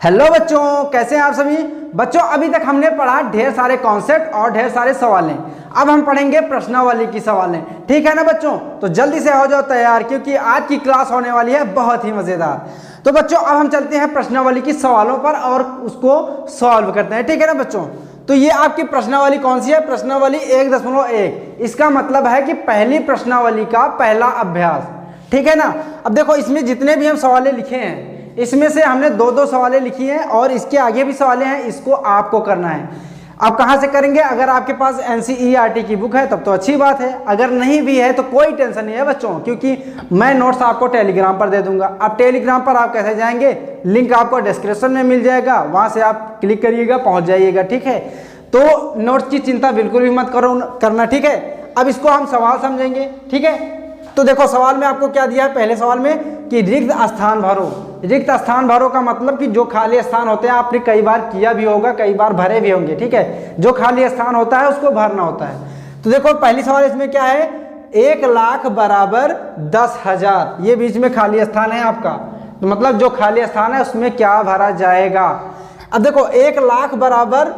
Hello बच्चों, कैसे हैं आप सभी बच्चों। अभी तक हमने पढ़ा ढेर सारे कॉन्सेप्ट और ढेर सारे सवालें। अब हम पढ़ेंगे प्रश्नावली की सवालें, ठीक है ना बच्चों। तो जल्दी से हो जाओ तैयार, क्योंकि आज की क्लास होने वाली है बहुत ही मजेदार। तो बच्चों अब हम चलते हैं प्रश्नावली की सवालों पर और उसको सॉल्व करते हैं, ठीक है ना बच्चों। तो ये आपकी प्रश्नावली कौन सी है? प्रश्नावली 1.1। इसका मतलब है कि पहली प्रश्नावली का पहला अभ्यास, ठीक है ना। अब देखो इसमें जितने भी हम सवालें लिखे हैं, इसमें से हमने दो सवालें लिखी हैं और इसके आगे भी सवालें हैं, इसको आपको करना है। अब कहाँ से करेंगे? अगर आपके पास NCERT की बुक है तब तो अच्छी बात है, अगर नहीं भी है तो कोई टेंशन नहीं है बच्चों, क्योंकि मैं नोट्स आपको टेलीग्राम पर दे दूंगा। अब टेलीग्राम पर आप कैसे जाएंगे? लिंक आपको डिस्क्रिप्शन में मिल जाएगा, वहां से आप क्लिक करिएगा, पहुंच जाइएगा, ठीक है। तो नोट्स की चिंता बिल्कुल भी मत करना, ठीक है। अब इसको हम सवाल समझेंगे, ठीक है। तो देखो सवाल में आपको क्या दिया है, पहले सवाल में कि रिक्त स्थान भरो। रिक्त स्थान भरो का मतलब कि जो खाली स्थान होते हैं, आपने कई बार किया भी होगा, कई बार भरे भी होंगे, ठीक है। जो खाली स्थान होता है उसको भरना होता है। तो देखो पहली सवाल इसमें क्या है, 1 लाख बराबर 10,000, ये बीच में खाली स्थान है आपका। तो मतलब जो खाली स्थान है उसमें क्या भरा जाएगा। अब देखो 1 लाख बराबर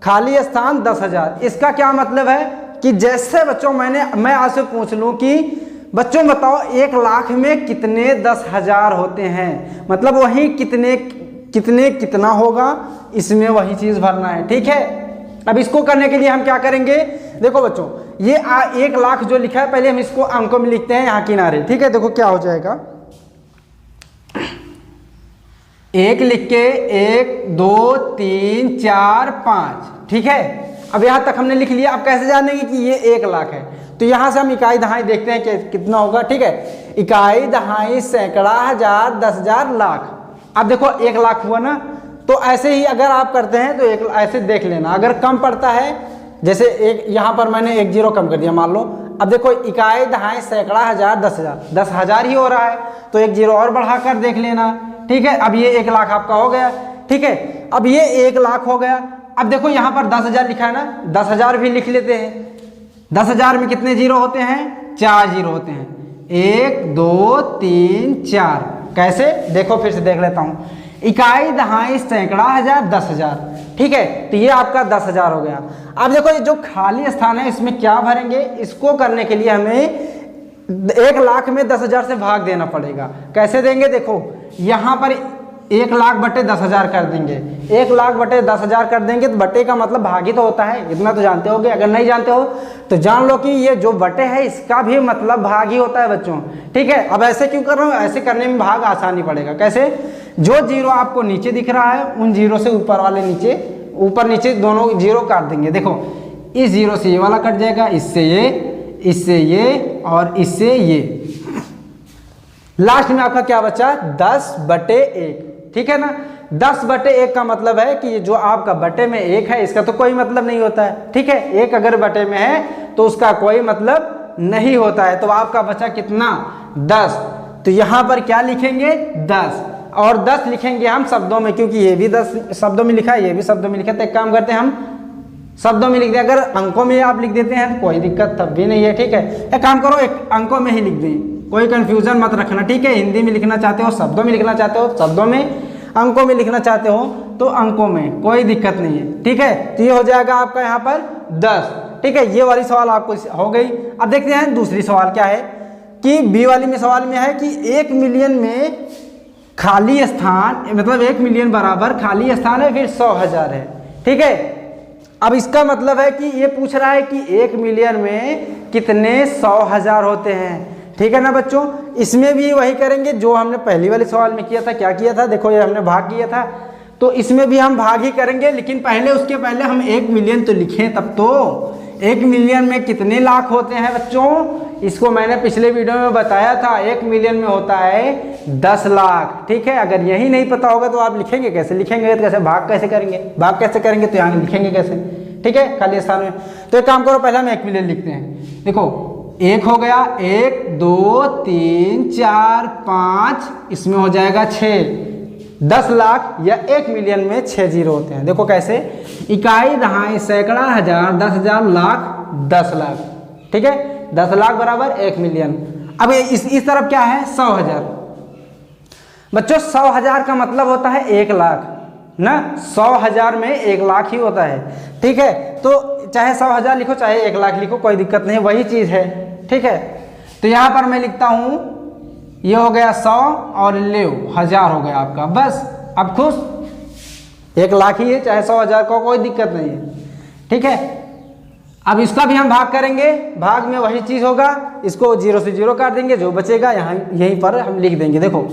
खाली स्थान 10,000, इसका क्या मतलब है कि जैसे बच्चों मैं आपसे पूछ लूं कि बच्चों बताओ 1 लाख में कितने 10,000 होते हैं, मतलब वही कितना होगा, इसमें वही चीज भरना है, ठीक है। अब इसको करने के लिए हम क्या करेंगे? देखो बच्चों ये 1 लाख जो लिखा है, पहले हम इसको अंकों में लिखते हैं यहाँ किनारे, ठीक है। देखो क्या हो जाएगा, 1 लिख के 1 2 3 4 5, ठीक है। अब यहां तक हमने लिख लिया। अब कैसे जानेंगे कि ये 1 लाख है? तो यहां से हम इकाई दहाई देखते हैं कि कितना होगा, ठीक है। इकाई दहाई सैकड़ा हजार 10,000 लाख। अब देखो 1 लाख हुआ ना, तो ऐसे ही अगर आप करते हैं तो एक ऐसे देख लेना, अगर कम पड़ता है, जैसे एक यहां पर मैंने 1 0 कम कर दिया मान लो। अब देखो इकाई दहाई सैकड़ा हजार 10,000, 10,000 ही हो रहा है, तो 1 0 और बढ़ाकर देख लेना, ठीक है। अब ये 1 लाख आपका हो गया, ठीक है। अब ये 1 लाख हो गया। अब देखो यहाँ पर 10,000 लिखा है ना, 10,000 भी लिख लेते हैं। 10,000 में कितने जीरो होते हैं? 4 जीरो होते हैं, 1 2 3 4। कैसे? देखो फिर से देख लेता हूँ। इकाई दहाई सैकड़ा हजार 10,000, ठीक है। तो ये आपका 10,000 हो गया। अब देखो ये जो खाली स्थान है इसमें क्या भरेंगे? इसको करने के लिए हमें 1 लाख में 10,000 से भाग देना पड़ेगा। कैसे देंगे? देखो यहाँ पर 1 लाख बटे 10,000 कर देंगे। 1 लाख बटे 10,000 कर देंगे तो बटे का मतलब भागी तो होता है, इतना तो जानते होगे। अगर नहीं जानते हो तो जान लो कि ये जो बटे है इसका भी मतलब भाग ही होता है बच्चों, ठीक है। अब ऐसे क्यों कर रहा हूँ? ऐसे करने में भाग आसानी पड़ेगा। कैसे? जो जीरो आपको नीचे दिख रहा है उन जीरो से ऊपर वाले नीचे, ऊपर नीचे दोनों जीरो काट देंगे। देखो इस जीरो से ये वाला कट जाएगा, इससे ये और इससे ये। लास्ट में आपका क्या बचा? 10/1, ठीक है ना। 10/1 का मतलब है कि जो आपका बटे में 1 है इसका तो कोई मतलब नहीं होता है, ठीक है। 1 अगर बटे में है तो उसका कोई मतलब नहीं होता है। तो आपका बचा कितना? 10। तो यहां पर क्या लिखेंगे? 10। और 10 लिखेंगे हम शब्दों में, क्योंकि ये भी 10 शब्दों में लिखा है, ये भी शब्दों में लिखा है। तो एक काम करते हैं हम शब्दों में लिख दें। अगर अंकों में आप लिख देते हैं कोई दिक्कत तब भी नहीं है, ठीक है। एक काम करो, एक अंकों में ही लिख दें, कोई कंफ्यूजन मत रखना, ठीक है। हिंदी में लिखना चाहते हो शब्दों में लिखना चाहते हो शब्दों में, अंकों में लिखना चाहते हो तो अंकों में, कोई दिक्कत नहीं है, ठीक है। तो ये हो जाएगा आपका यहाँ पर 10, ठीक है। ये वाली सवाल आपको हो गई। अब देखते हैं दूसरी सवाल क्या है कि बी वाली में सवाल में है कि 1 मिलियन में खाली स्थान, मतलब 1 मिलियन बराबर खाली स्थान है फिर 100,000 है, ठीक है। अब इसका मतलब है कि ये पूछ रहा है कि 1 मिलियन में कितने 100,000 होते हैं, ठीक है ना बच्चों। इसमें भी वही करेंगे जो हमने पहली वाले सवाल में किया था। क्या किया था? देखो ये हमने भाग किया था, तो इसमें भी हम भाग ही करेंगे, लेकिन उसके पहले हम 1 मिलियन तो लिखें तब तो। 1 मिलियन में कितने लाख होते हैं बच्चों? इसको मैंने पिछले वीडियो में बताया था। 1 मिलियन में होता है 10 लाख, ठीक है। अगर यही नहीं पता होगा तो आप लिखेंगे कैसे? लिखेंगे तो कैसे? भाग कैसे करेंगे? तो यहाँ लिखेंगे कैसे, ठीक है, खाली स्थान में। तो एक काम करो, पहले हम 1 मिलियन लिखते हैं। देखो 1 हो गया, 1 2 3 4 5, इसमें हो जाएगा 6। 10 लाख या 1 मिलियन में 6 जीरो होते हैं। देखो कैसे? इकाई दहाई सैकड़ा हजार 10,000 लाख 10 लाख, ठीक है। 10 लाख बराबर 1 मिलियन। अब इस तरफ क्या है? 100,000। बच्चों 100,000 का मतलब होता है 1 लाख ना, 100,000 में 1 लाख ही होता है। ठीक है, तो चाहे 100,000 लिखो चाहे 1 लाख लिखो, कोई दिक्कत नहीं, वही चीज़ है। ठीक है, तो यहाँ पर मैं लिखता हूँ, ये हो गया 100 और ले 1000 हो गया आपका, बस अब खुश, 1 लाख ही है चाहे 100,000 का, कोई दिक्कत नहीं है। ठीक है, अब इसका भी हम भाग करेंगे, भाग में वही चीज़ होगा, इसको 0 से 0 काट देंगे, जो बचेगा यहाँ यहीं पर हम लिख देंगे। देखो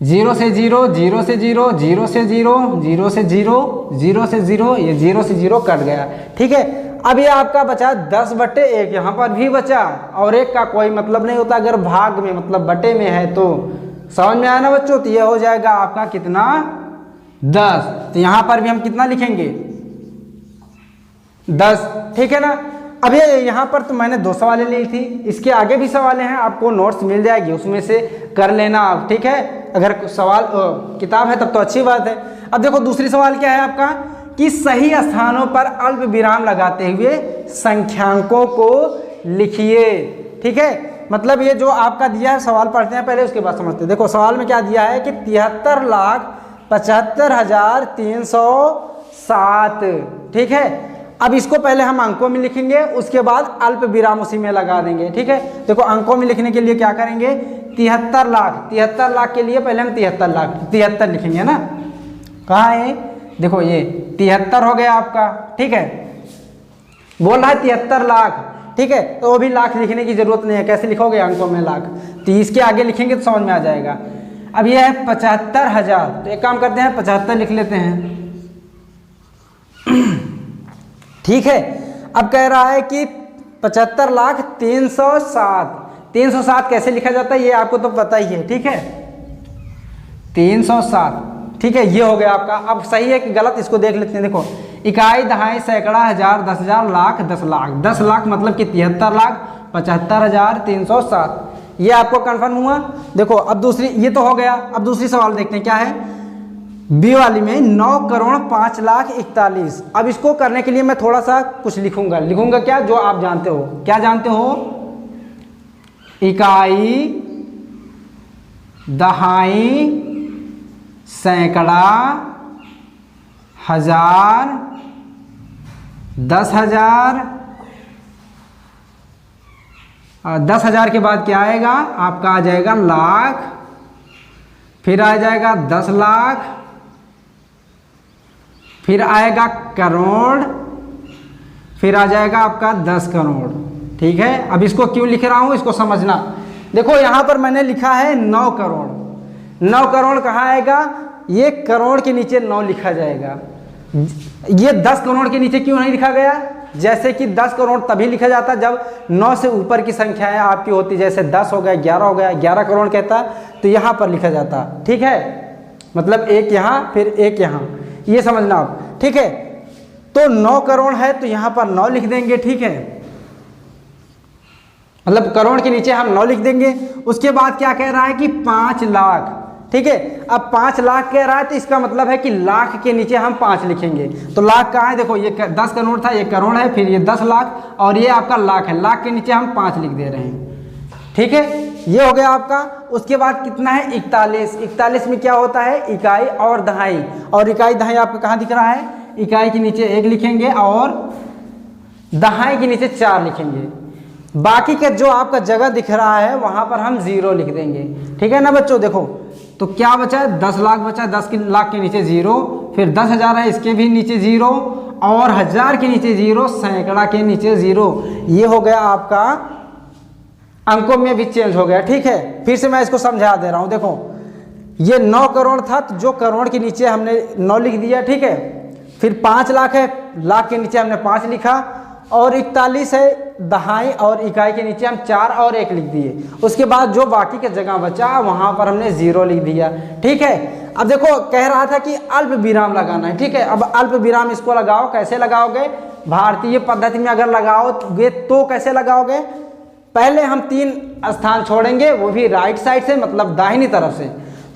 0 से 0, 0 से 0, 0 से 0, 0 से 0, 0 से 0, ये 0 से 0 कट गया। ठीक है, अब ये आपका बचा 10/1, यहाँ पर भी बचा, और 1 का कोई मतलब नहीं होता अगर भाग में मतलब बटे में है तो। समझ में आया ना बच्चों, तो ये हो जाएगा आपका कितना 10। तो यहाँ पर भी हम कितना लिखेंगे 10। ठीक है ना, अब ये यहाँ पर तो मैंने 2 सवालें ली थी, इसके आगे भी सवालें हैं, आपको नोट्स मिल जाएगी, उसमें से कर लेना आप। ठीक है, अगर सवाल किताब है तब तो अच्छी बात है। अब देखो दूसरी सवाल क्या है आपका, कि सही स्थानों पर अल्प विराम लगाते हुए संख्यांकों को लिखिए। ठीक है, मतलब ये जो आपका दिया है, सवाल पढ़ते हैं पहले उसके बाद समझते हैं। देखो सवाल में क्या दिया है कि 73,75,307। ठीक है, अब इसको पहले हम अंकों में लिखेंगे, उसके बाद अल्प विराम उसी में लगा देंगे। ठीक है, देखो अंकों में लिखने के लिए क्या करेंगे, 73 लाख, 73 लाख के लिए पहले हम 73 लाख 73 लिखेंगे ना, कहाँ है, देखो ये 73 हो गया आपका। ठीक है, बोल रहा है 73 लाख। ठीक है, तो वो भी लाख लिखने की जरूरत नहीं है, कैसे लिखोगे अंकों में लाख, तो इसके आगे लिखेंगे तो समझ में आ जाएगा। अब ये है 75,000, तो एक काम करते हैं 75 लिख लेते हैं। ठीक है, अब कह रहा है कि 75,307, 307 कैसे लिखा जाता है ये आपको तो पता ही है। ठीक है, 307। ठीक है, ये हो गया आपका। अब सही है कि गलत इसको देख लेते हैं। देखो इकाई, दहाई, सैकड़ा, हजार, 10,000, लाख, 10 लाख। 10 लाख मतलब कि 73 लाख 75,307, ये आपको कंफर्म हुआ। देखो अब दूसरी, ये तो हो गया। अब दूसरी सवाल देखते हैं क्या है, बी वाली में 9,05,41,41। अब इसको करने के लिए मैं थोड़ा सा कुछ लिखूंगा क्या, जो आप जानते हो। क्या जानते हो, इकाई, दहाई, सैकड़ा, हजार, 10,000, 10,000 के बाद क्या आएगा आपका, आ जाएगा लाख, फिर आ जाएगा 10 लाख, फिर आएगा करोड़, फिर आ जाएगा आपका 10 करोड़। ठीक है, अब इसको क्यों लिख रहा हूं इसको समझना। देखो यहां पर मैंने लिखा है 9 करोड़। 9 करोड़ कहाँ आएगा, ये करोड़ के नीचे 9 लिखा जाएगा। ये 10 करोड़ के नीचे क्यों नहीं लिखा गया, जैसे कि 10 करोड़ तभी लिखा जाता जब 9 से ऊपर की संख्याएं आपकी होती, जैसे 10 हो गया, 11 हो गया, 11 करोड़ कहता तो यहाँ पर लिखा जाता। ठीक है, मतलब एक यहाँ फिर एक यहाँ, ये समझना आप। ठीक है, तो 9 करोड़ है तो यहाँ पर 9 लिख देंगे। ठीक है, मतलब करोड़ के नीचे हम 9 लिख देंगे। उसके बाद क्या कह रहा है कि 5 लाख। ठीक है, अब 5 लाख कह रहा है तो इसका मतलब है कि लाख के नीचे हम 5 लिखेंगे। तो लाख कहाँ है, देखो ये 10 करोड़ था, ये करोड़ है, फिर ये 10 लाख और ये आपका लाख है। लाख के नीचे हम 5 लिख दे रहे हैं। ठीक है, ये हो गया आपका। उसके बाद कितना है 41। 41 में क्या होता है, इकाई और दहाई। और इकाई दहाई आपको कहाँ दिख रहा है, इकाई के नीचे 1 लिखेंगे और दहाई के नीचे 4 लिखेंगे। बाकी का जो आपका जगह दिख रहा है वहां पर हम 0 लिख देंगे। ठीक है ना बच्चों, देखो तो क्या बचा, 10 लाख बचा, 10 लाख के नीचे 0, फिर 10,000 है इसके भी नीचे 0 और 1000 के नीचे 0, सैकड़ा के नीचे 0। ये हो गया आपका, अंकों में भी चेंज हो गया। ठीक है, फिर से मैं इसको समझा दे रहा हूं। देखो ये 9 करोड़ था तो जो करोड़ के नीचे हमने 9 लिख दिया। ठीक है, फिर 5 लाख है, लाख के नीचे हमने 5 लिखा, और 41 है दहाई और इकाई के नीचे हम 4 और 1 लिख दिए। उसके बाद जो बाकी का जगह बचा वहां पर हमने 0 लिख दिया। ठीक है, अब देखो कह रहा था कि अल्प विराम लगाना है। ठीक है, अब अल्प विराम इसको लगाओ, कैसे लगाओगे, भारतीय पद्धति में अगर लगाओगे तो कैसे लगाओगे, पहले हम 3 स्थान छोड़ेंगे, वो भी राइट साइड से, मतलब दाहिनी तरफ से।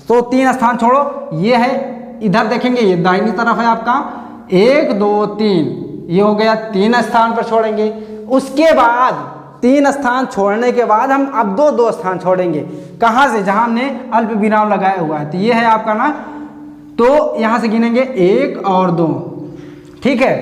तो 3 स्थान छोड़ो, ये है, इधर देखेंगे ये दाहिनी तरफ है आपका, 1 2 3, ये हो गया 3 स्थान पर छोड़ेंगे। उसके बाद 3 स्थान छोड़ने के बाद हम अब दो स्थान छोड़ेंगे। कहाँ से? जहाँ हमने अल्प विराम लगाया हुआ है। तो ये है आपका ना, तो यहाँ से गिनेंगे 1 और 2, ठीक है,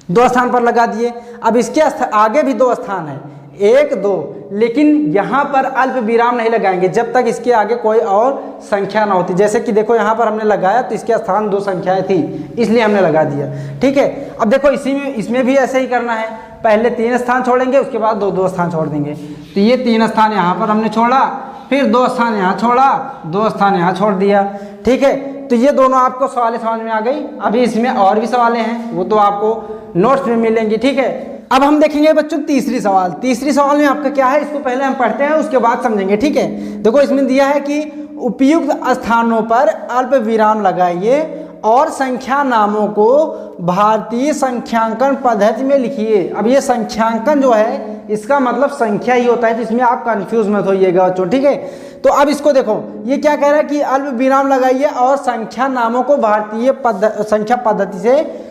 2 स्थान पर लगा दिए। अब इसके आगे भी 2 स्थान है, 1 2, लेकिन यहाँ पर अल्प विराम नहीं लगाएंगे जब तक इसके आगे कोई और संख्या ना होती। जैसे कि देखो यहाँ पर हमने लगाया तो इसके स्थान 2 संख्याएं थी, इसलिए हमने लगा दिया, ठीक है। अब देखो इसमें भी ऐसे ही करना है, पहले 3 स्थान छोड़ेंगे, उसके बाद 2 स्थान छोड़ देंगे। तो ये 3 स्थान यहाँ पर हमने छोड़ा, फिर 2 स्थान यहाँ छोड़ा, 2 स्थान यहाँ छोड़ दिया, ठीक है। तो ये दोनों आपको सवालें समझ में आ गई। अभी इसमें और भी सवालें हैं, वो तो आपको नोट्स में मिलेंगी, ठीक है। अब हम देखेंगे बच्चों तीसरी सवाल। तीसरी सवाल में आपका क्या है, इसको पहले हम पढ़ते हैं, उसके बाद समझेंगे, ठीक है। देखो इसमें दिया है कि उपयुक्त स्थानों पर अल्प विराम लगाइए और संख्या नामों को भारतीय संख्यांकन पद्धति में लिखिए। अब ये संख्यांकन जो है इसका मतलब संख्या ही होता है, तो इसमें आप कंफ्यूज मत होइएगा बच्चों, ठीक है। तो अब इसको देखो, ये क्या कह रहा है कि अल्प विराम लगाइए और संख्या नामों को भारतीय संख्या पद्धति से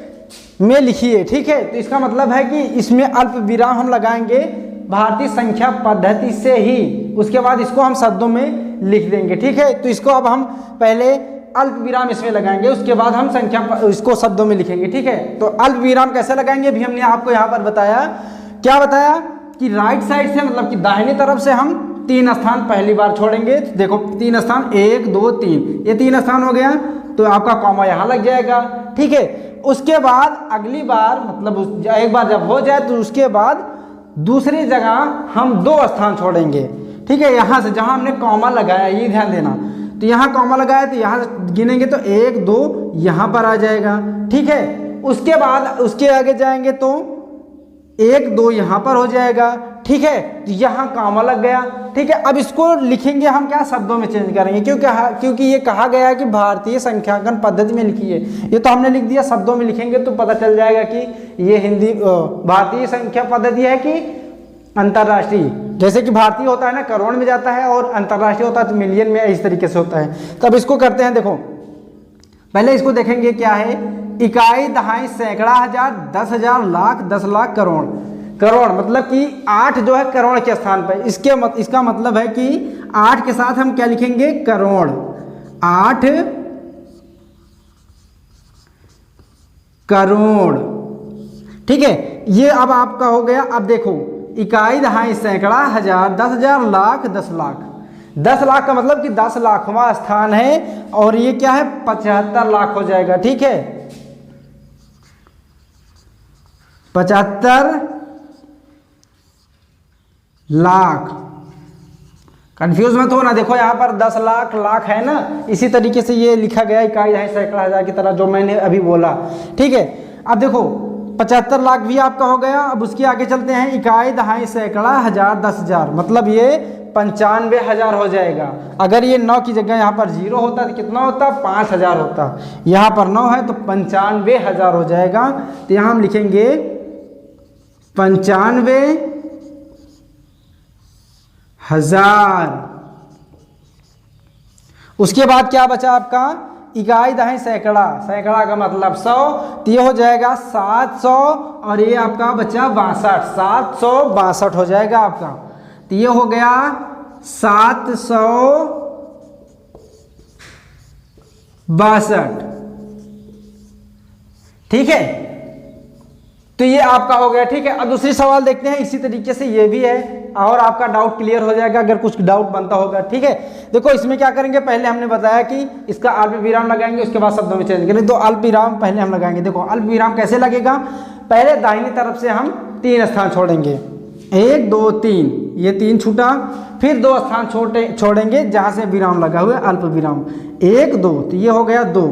में लिखिए, ठीक है। तो इसका मतलब है कि इसमें अल्प विराम हम लगाएंगे भारतीय संख्या पद्धति से ही, उसके बाद इसको हम शब्दों में लिख देंगे, ठीक है। तो इसको अब हम पहले अल्प विराम इसमें लगाएंगे, उसके बाद हम संख्या इसको शब्दों में लिखेंगे, ठीक है। तो अल्प विराम कैसे लगाएंगे भी हमने आपको यहाँ पर बताया। क्या बताया कि राइट साइड से, मतलब कि दाहिनी तरफ से हम 3 स्थान पहली बार छोड़ेंगे। देखो 3 स्थान, 1 2 3, ये 3 स्थान हो गया, तो आपका कॉमा यहाँ लग जाएगा, ठीक है। उसके बाद अगली बार, मतलब एक बार जब हो जाए तो उसके बाद दूसरी जगह हम 2 स्थान छोड़ेंगे, ठीक है। यहाँ से जहाँ हमने कॉमा लगाया, ये ध्यान देना, तो यहाँ कॉमा लगाया तो यहाँ गिनेंगे तो 1 2 यहाँ पर आ जाएगा, ठीक है। उसके बाद उसके आगे जाएंगे तो 1 2 यहाँ पर हो जाएगा, ठीक है। तो यहाँ कॉमा लग गया, ठीक है। अब इसको लिखेंगे हम क्या, शब्दों में चेंज करेंगे, क्योंकि ये कहा गया है कि भारतीय संख्यांकन पद्धति में लिखिए। ये तो हमने लिख दिया, शब्दों में लिखेंगे तो पता चल जाएगा कि ये हिंदी भारतीय संख्या पद्धति है कि अंतर्राष्ट्रीय। जैसे कि भारतीय होता है ना करोड़ में जाता है, और अंतर्राष्ट्रीय होता है तो मिलियन में, इस तरीके से होता है। तब इसको करते हैं, देखो पहले इसको देखेंगे क्या है, इकाई, दहाई, सैकड़ा, हजार, 10,000, लाख, 10 लाख, करोड़। करोड़ मतलब कि 8 जो है करोड़ के स्थान पर, इसका मतलब है कि 8 के साथ हम क्या लिखेंगे, करोड़। 8 करोड़, ठीक है। ये अब आपका हो गया। अब देखो इकाई, दहाई, सैकड़ा, हजार, 10,000, लाख, 10 लाख। 10 लाख का मतलब कि 10 लाखवां स्थान है, और ये क्या है 75 लाख हो जाएगा, ठीक है। 75 लाख। कंफ्यूज मत हो ना, देखो यहाँ पर 10 लाख लाख है ना, इसी तरीके से ये लिखा गया इकाई, दहाई, सैकड़ा, हजार की तरह, जो मैंने अभी बोला, ठीक है। अब देखो 75 लाख भी आपका हो गया। अब उसके आगे चलते हैं, इकाई, दहाई, सैकड़ा, हजार, 10,000, मतलब ये 95,000 हो जाएगा। अगर ये 9 की जगह यहाँ पर 0 होता तो कितना होता, 5,000 होता। यहाँ पर 9 है तो 95,000 हो जाएगा। तो यहाँ हम लिखेंगे 95,000। उसके बाद क्या बचा आपका, इकाई, दहाई, सैकड़ा। सैकड़ा का मतलब 100, तो ये हो जाएगा 700, और ये आपका बचा 62, 762 हो जाएगा आपका। तो ये हो गया 762, ठीक है। तो ये आपका हो गया, ठीक है। अब दूसरी सवाल देखते हैं, इसी तरीके से ये भी है, और आपका डाउट क्लियर हो जाएगा अगर कुछ डाउट बनता होगा, ठीक है। देखो इसमें क्या करेंगे, पहले हमने बताया कि इसका अल्प विराम लगाएंगे, उसके बाद शब्दों में चेंज करेंगे। तो अल्प विराम पहले हम लगाएंगे। देखो अल्प विराम कैसे लगेगा, पहले दाहिनी तरफ से हम 3 स्थान छोड़ेंगे, 1 2 3, ये 3 छूटा, फिर 2 स्थान छोड़ेंगे जहां से विराम लगा हुआ है, अल्प विराम, 1 2, तो ये हो गया 2।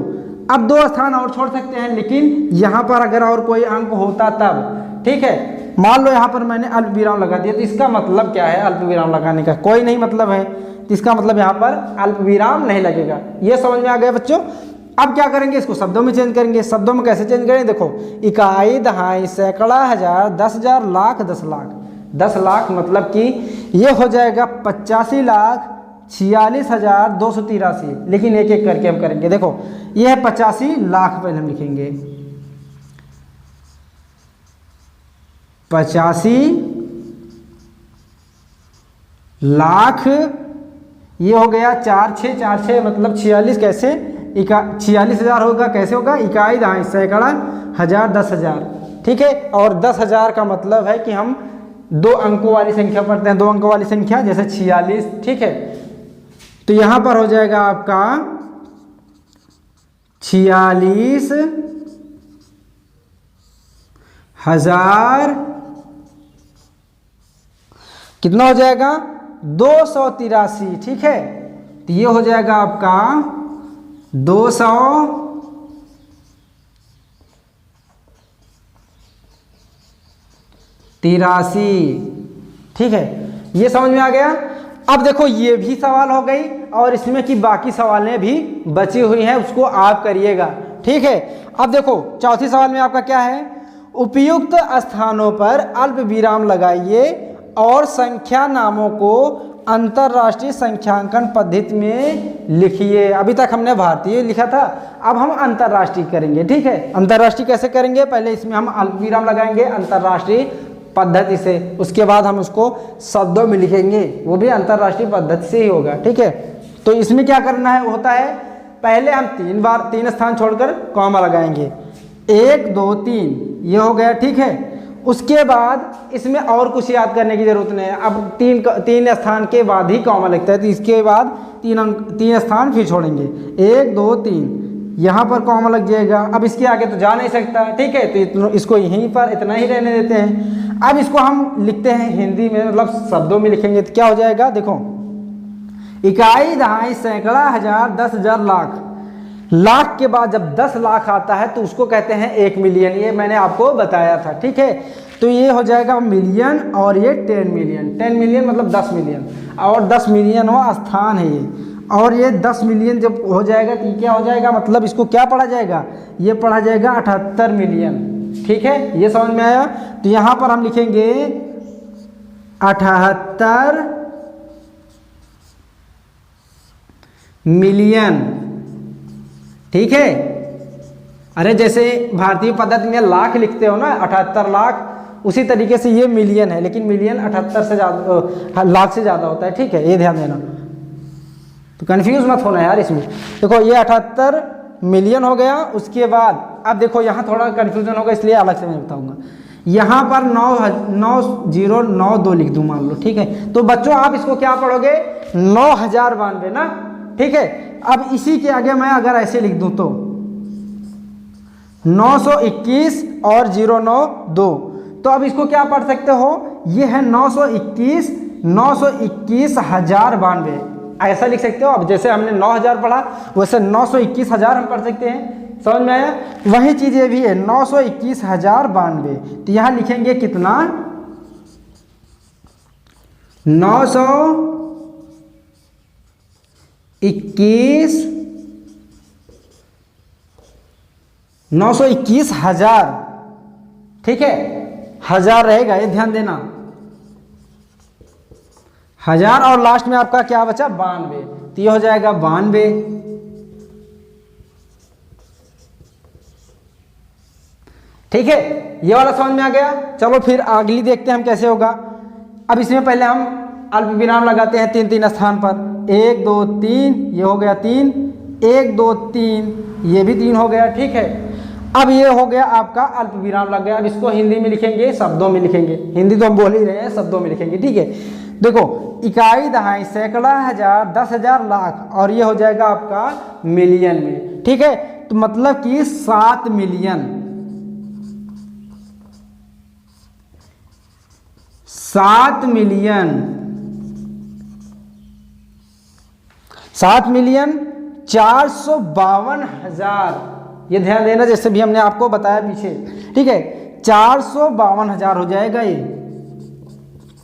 अब 2 स्थान और छोड़ सकते हैं, लेकिन यहाँ पर अगर और कोई अंक होता तब, ठीक है। मान लो यहाँ पर मैंने अल्प विराम लगा दिया, तो इसका मतलब क्या है, अल्प विराम लगाने का कोई नहीं मतलब है, तो इसका मतलब यहाँ पर अल्प विराम नहीं लगेगा। ये समझ में आ गया बच्चों। अब क्या करेंगे, इसको शब्दों में चेंज करेंगे। शब्दों में कैसे चेंज करेंगे, देखो इकाई, दहाई, सैकड़ा, हजार, 10,000, लाख, 10 लाख। 10 लाख मतलब कि ये हो जाएगा 85,46,283, लेकिन एक एक करके हम करेंगे। देखो ये है 85 लाख, पहले हम लिखेंगे 85 लाख, ये हो गया 4 मतलब 46, कैसे 46,000 होगा, कैसे होगा, इकाई दहाई सैकड़ा हजार 10,000, ठीक है। और 10,000 का मतलब है कि हम 2 अंकों वाली संख्या पढ़ते हैं, 2 अंकों वाली संख्या जैसे 46, ठीक है। तो यहां पर हो जाएगा आपका 46,000, कितना हो जाएगा 283, ठीक है। तो ये हो जाएगा आपका 283, ठीक है। ये समझ में आ गया। अब देखो ये भी सवाल हो गई और इसमें की बाकी सवालें भी बची हुई हैं, उसको आप करिएगा, ठीक है। अब देखो चौथी सवाल में आपका क्या है, उपयुक्त स्थानों पर अल्प विराम लगाइए और संख्या नामों को अंतरराष्ट्रीय संख्यांकन पद्धति में लिखिए। अभी तक हमने भारतीय लिखा था, अब हम अंतरराष्ट्रीय करेंगे, ठीक है। अंतरराष्ट्रीय कैसे करेंगे, पहले इसमें हम अल्प विराम लगाएंगे अंतरराष्ट्रीय पद्धति से, उसके बाद हम उसको शब्दों में लिखेंगे, वो भी अंतरराष्ट्रीय पद्धति से ही होगा, ठीक है। तो इसमें क्या करना है होता है, पहले हम 3 स्थान छोड़कर कॉमा लगाएंगे, 1 2 3, ये हो गया, ठीक है। उसके बाद इसमें और कुछ याद करने की जरूरत नहीं है, अब 3 स्थान के बाद ही कॉमा लगता है, तो इसके बाद 3 स्थान फिर छोड़ेंगे, 1 2 3, यहाँ पर कॉमा लग जाएगा। अब इसके आगे तो जा नहीं सकता, ठीक है, तो इसको यहीं पर इतना ही रहने देते हैं। अब इसको हम लिखते हैं हिंदी में, मतलब शब्दों में लिखेंगे, तो क्या हो जाएगा, देखो इकाई दहाई सैकड़ा हजार 10,000 लाख, लाख के बाद जब 10 लाख आता है तो उसको कहते हैं 1 मिलियन, ये मैंने आपको बताया था, ठीक है। तो ये हो जाएगा मिलियन और ये 10 मिलियन, 10 मिलियन मतलब 10 मिलियन, और 10 मिलियन वो स्थान है ये, और ये 10 मिलियन जब हो जाएगा तो क्या हो जाएगा, मतलब इसको क्या पढ़ा जाएगा, ये पढ़ा जाएगा 78 मिलियन, ठीक है। ये समझ में आया। तो यहां पर हम लिखेंगे 78 मिलियन, ठीक है। अरे जैसे भारतीय पद्धति में लाख लिखते हो ना, 78 लाख, उसी तरीके से ये मिलियन है, लेकिन मिलियन 78 से ज़्यादा, लाख से ज़्यादा होता है, ठीक है, ये ध्यान देना। तो कंफ्यूज मत होना यार इसमें। देखो ये 78 मिलियन हो गया। उसके बाद अब देखो यहाँ थोड़ा कंफ्यूजन होगा, इसलिए अलग से मैं बताऊंगा। यहाँ पर 9092 लिख दूँ मान लो, ठीक है। तो बच्चों आप इसको क्या पढ़ोगे, 9092 ना, ठीक है। अब इसी के आगे मैं अगर ऐसे लिख दूं तो 921 और 092, तो अब इसको क्या पढ़ सकते हो, ये है 921,092, ऐसा लिख सकते हो। अब जैसे हमने 9,000 पढ़ा, वैसे 921,000 हम पढ़ सकते हैं, समझ में आया। वही चीज ये भी है 921,092, तो यहां लिखेंगे कितना, 921,000, ठीक है, 1000 रहेगा, ये ध्यान देना, 1000 और लास्ट में आपका क्या बचा 92, तो ये हो जाएगा 92, ठीक है। ये वाला समझ में आ गया। चलो फिर अगली देखते हैं हम कैसे होगा। अब इसमें पहले हम अल्प विराम लगाते हैं 3 स्थान पर, 1 2 3, ये हो गया 3, 1 2 3, ये भी 3 हो गया, ठीक है। अब ये हो गया आपका अल्प विराम लग गया। अब इसको हिंदी में लिखेंगे, शब्दों में लिखेंगे, हिंदी तो हम बोल ही रहे हैं, शब्दों में लिखेंगे, ठीक है। देखो इकाई दहाई सैकड़ा हजार 10,000 लाख, और ये हो जाएगा आपका मिलियन में, ठीक है। तो मतलब कि 7 मिलियन, 7 मिलियन, 7 मिलियन 452,000, ये ध्यान देना, जैसे भी हमने आपको बताया पीछे, ठीक है। 452,000 हो जाएगा ये,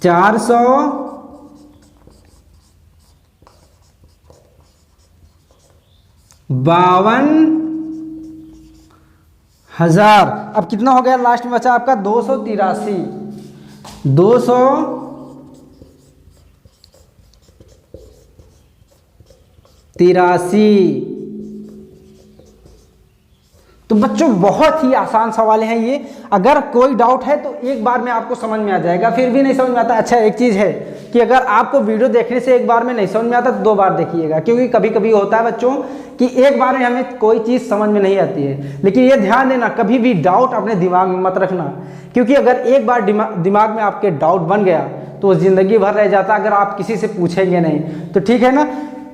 452,000। अब कितना हो गया, लास्ट में बचा आपका 283, 283। तो बच्चों बहुत ही आसान सवाल हैं ये, अगर कोई डाउट है तो एक बार में आपको समझ में आ जाएगा, फिर भी नहीं समझ में आता। अच्छा एक चीज है, कि अगर आपको वीडियो देखने से एक बार में नहीं समझ में आता तो 2 बार देखिएगा, क्योंकि कभी कभी होता है बच्चों कि एक बार में हमें कोई चीज़ समझ में नहीं आती है। लेकिन ये ध्यान देना, कभी भी डाउट अपने दिमाग में मत रखना, क्योंकि अगर एक बार दिमाग में आपके डाउट बन गया तो वो ज़िंदगी भर रह जाता अगर आप किसी से पूछेंगे नहीं तो। ठीक है ना,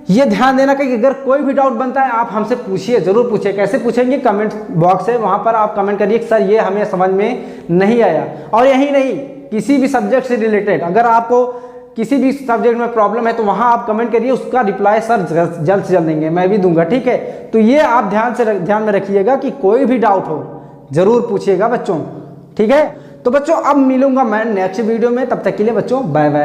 ये ध्यान देना कि अगर कोई भी डाउट बनता है आप हमसे पूछिए, ज़रूर पूछिए। कैसे पूछेंगे? कमेंट बॉक्स है, वहाँ पर आप कमेंट करिए कि सर ये हमें समझ में नहीं आया। और यही नहीं, किसी भी सब्जेक्ट से रिलेटेड अगर आपको किसी भी सब्जेक्ट में प्रॉब्लम है तो वहाँ आप कमेंट करिए, उसका रिप्लाई सर जल्द से जल्द देंगे, मैं भी दूंगा। ठीक है, तो ये आप ध्यान में रखिएगा कि कोई भी डाउट हो ज़रूर पूछिएगा बच्चों। ठीक है, तो बच्चों अब मिलूंगा मैं नेक्स्ट वीडियो में, तब तक के लिए बच्चों बाय बाय।